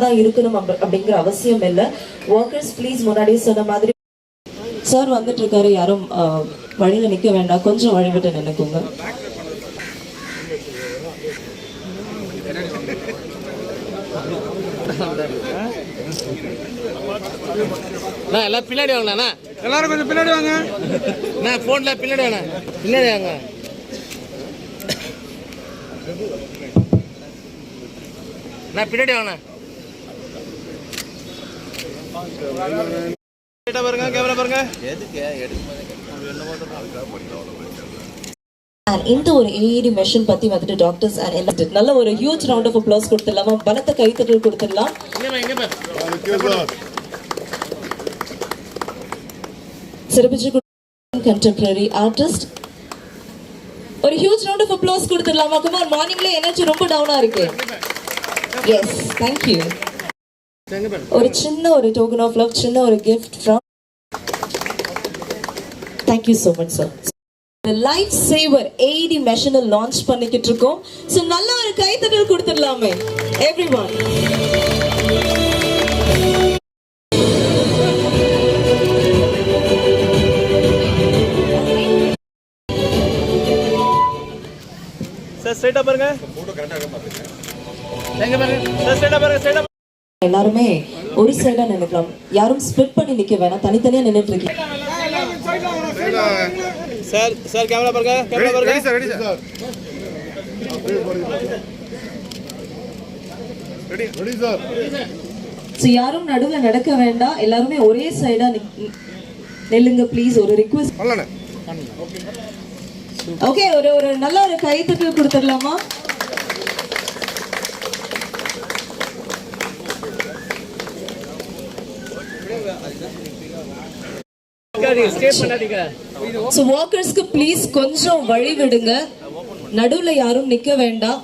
தான் இருக்கணும் அப்படிங்கிற அவசியம் இல்லை. ஒர்க்கர்ஸ் ப்ளீஸ் முன்னாடியே சொன்ன மாதிரி சார் வந்துட்டு இருக்காரு, யாரும் வழியில நிக்க வேண்டாம், கொஞ்சம் வழி விட்டு நினைக்குங்க. எல்லாம் பின்னாடி வாங்கண்ணா, எல்லாரும் கொஞ்சம் பின்னாடி வாங்க. நான் போன்ல பின்னாடி வாங்க, பின்னாடி வாங்க. நான் பின்னாடி வாங்க. பாருங்க, கேமரா பாருங்க. இந்த ஒரு ஏடி மெஷின் பத்தி வந்துட்டு டாக்டர்ஸ் அண்ட் எல்லா நல்ல ஒரு ஹியூஜ் ரவுண்ட் ஆஃப் அப்ளாஸ் கொடுத்துடலாமா? பலத்த கைத்தட்டல் கொடுத்துடலாம். சிறப்பிச்சு கண்டெம்பரரி ஆர்டிஸ்ட் ஒரு ஹியூஜ் ரவுண்ட் ஆஃப் அப்ளாஸ் கொடுத்துடலாமா? கம் ஆன், மார்னிங்ல எனர்ஜி ரொம்ப டவுனா இருக்கு. Yes, thank you. ஒரு சின்ன ஒரு டோக்கன் ஆஃப் லவ், சின்ன ஒரு gift from. Thank you so much sir. The life saver AED machine launch பண்ணிக்கிட்டு இருக்கோம். So நல்ல ஒரு கைத்தட்டல் கொடுத்துடலாமே everyone. சார் ஸ்ட்ரைட்டா பாருங்க. போட்டோ கரெக்ட்டா இருக்க பாருங்க. எங்க பாருங்க சார், ஸ்ட்ரைட்டா பாருங்க, ஸ்ட்ரைட்டா. எல்லாருமே ஒரு சைடா நின்னுக்கலாம், யாரும் ஸ்ப்ளிட் பண்ணி நிக்க வேணாம், தனித்தனியா நின்னுட்டு இருக்கீங்க. சார் சார் கேமரா பாருங்க, கேமரா பாருங்க. Ready sir, ready sir. Ready ready sir. So யாரும் நடுவுல நடக்க வேண்டாம், எல்லாரும் ஒரே சைடா நில்லுங்க ப்ளீஸ். ஒரு ரிக்வெஸ்ட் பண்ணலானே. ஓகே, ஒரு நல்ல ஒரு கைத்தட்டல் கொடுத்துடலாமா? So workers க்கு ப்ளீஸ் கொஞ்சம் வழி விடுங்க, நடுவுல யாரும் நிக்க வேண்டாம்.